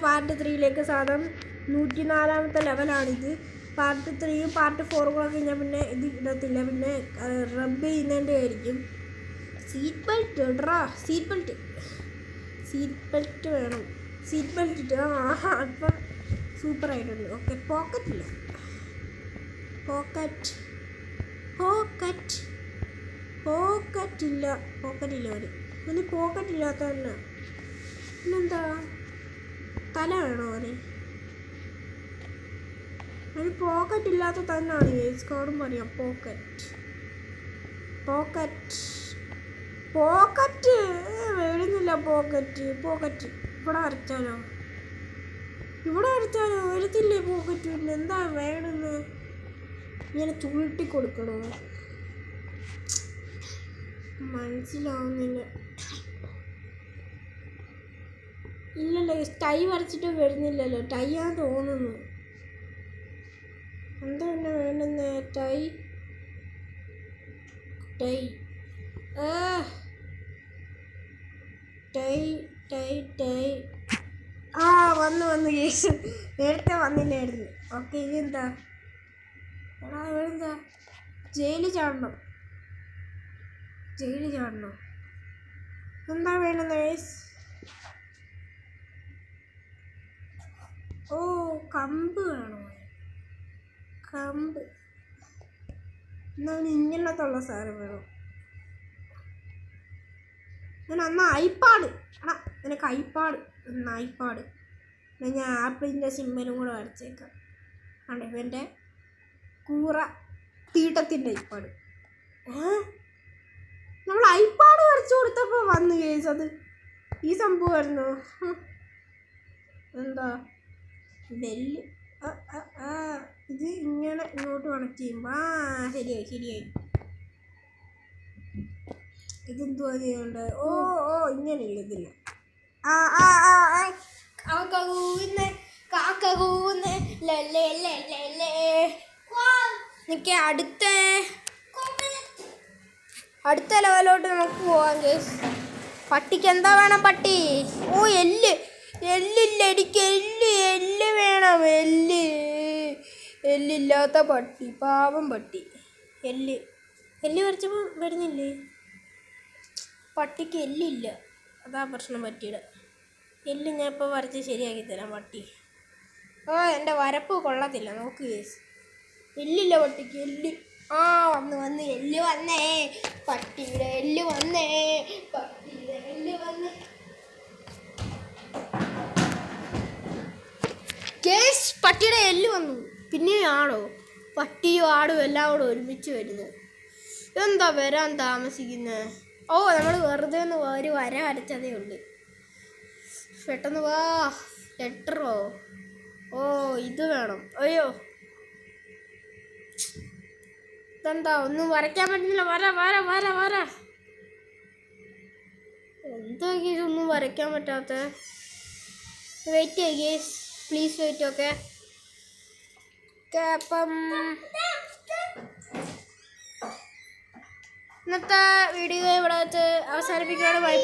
Part 3യിലേക്ക് സാധനം 104ാമത്തെ ലെവലാണിത്. Part 3യും part 4 കൂടെ കഴിഞ്ഞാൽ പിന്നെ ഇത് ഇടത്തില്ല, പിന്നെ റബ്ബ് ചെയ്യുന്നതിൻ്റെ ആയിരിക്കും. സീറ്റ് ബെൽറ്റ് ഇടറാ, സീറ്റ് ബെൽറ്റ് വേണം. സീറ്റ് ബെൽറ്റ് ഇട്ട് അപ്പം സൂപ്പറായിട്ടുണ്ട്. ഓക്കെ, പോക്കറ്റില്ല ഒരു ഒന്ന് പോക്കറ്റില്ലാത്ത തന്നെ. പിന്നെന്താ, തല വേണോ അവന്? ഒരു പോക്കറ്റില്ലാത്ത തന്നെയാണ് കാർഡും പറയാം. പോക്കറ്റ് വരുന്നില്ല. പോക്കറ്റ് ഇവിടെ വരച്ചാലോ വരത്തില്ലേ പോക്കറ്റ്? പിന്നെ എന്താ വേണമെന്ന് ഇങ്ങനെ ചുരുട്ടി കൊടുക്കണോ? മനസ്സിലാവുന്നില്ല. ഇല്ലല്ലോ, ടൈ വരച്ചിട്ട് വരുന്നില്ലല്ലോ. ടൈ ആണെന്ന് തോന്നുന്നു. എന്താ പിന്നെ വേണ്ടുന്ന? ടൈ വന്നു കേസ്. നേരത്തെ വന്നില്ലായിരുന്നു. ഓക്കെ, ഇതെന്താ? ഇവരെന്താ ജയിലിൽ ചാടണം? എന്താ വേണമെന്ന് കേസ്? ഓ, കമ്പ് വേണോ? എന്നാണ് ഇങ്ങനത്തുള്ള സാധനം വേണം. അന്ന് ഐപാഡ്. നിനക്ക് ഐപാഡ് ഞാൻ ആപ്പിളിൻ്റെ സിമ്മലും കൂടെ വരച്ചേക്കാം. ആണ് ഇവൻ്റെ കൂറ തീട്ടത്തിൻ്റെ ഐപാഡ്. നമ്മൾ ഐപാഡ് വരച്ചു കൊടുത്തപ്പോൾ വന്നു കേസ്. അത് ഈ സംഭവമായിരുന്നു. എന്താ ബെല്ല്? ഇത് ഇങ്ങനെ ഇങ്ങോട്ട് കണക്ട് ചെയ്യുമ്പോൾ ശരിയായി. ഇതെന്തുവാ ചെയ്യണ്ടേ? ഓ ഇങ്ങനെയില്ല, ഇതില്ല. എനിക്ക് അടുത്ത ലെവലോട്ട് നമുക്ക് പോവാം കേസ്. പട്ടിക്ക് എന്താ വേണം? പട്ടി. ഓ, എല്ലില്ല എനിക്ക്. എല്ല് വേണം. എല്ലില്ലാത്ത പട്ടി, പാവം പട്ടി. എല്ല് വരച്ചപ്പോൾ വരുന്നില്ലേ? പട്ടിക്ക് എല്ലില്ല, അതാ പ്രശ്നം. പട്ടിയുടെ എല്ല് ഞാൻ ഇപ്പോൾ വരച്ച് ശരിയാക്കി തരാം. പട്ടി എൻ്റെ വരപ്പ് കൊള്ളത്തില്ല. നോക്ക് കേസ്, എല്ലില്ല പട്ടിക്ക്. വന്ന് എല്ല് വന്നേ. പട്ടിയുടെ എല്ല് വന്നേ. കേസ്, പട്ടിയുടെ എല്ല് വന്നു. പിന്നെ ആടോ, പട്ടിയും ആടും എല്ലാം കൂടെ ഒരുമിച്ച് വരുന്നത്. എന്താ വരാൻ താമസിക്കുന്നത്? ഓ, നമ്മൾ വെറുതെ ഒന്ന് ഒരു വര വരച്ചതേ ഉള്ളൂ. പെട്ടെന്ന് വാ. ലെറ്ററോ? ഓ, ഇത് വേണം. അയ്യോ, ഇതെന്താ ഒന്നും വരയ്ക്കാൻ പറ്റുന്നില്ല. വര. എന്താ ഗേസ് ഒന്നും വരയ്ക്കാൻ പറ്റാത്ത? വെയിറ്റ് ചെയ്യ് ഗേസ്, പ്ലീസ് വെയിറ്റ്. ഓക്കെ, അപ്പം ഇന്നത്തെ വീഡിയോ ഇവിടെ വെച്ച് അവസാനിപ്പിക്കുകയാണ്. ബൈ.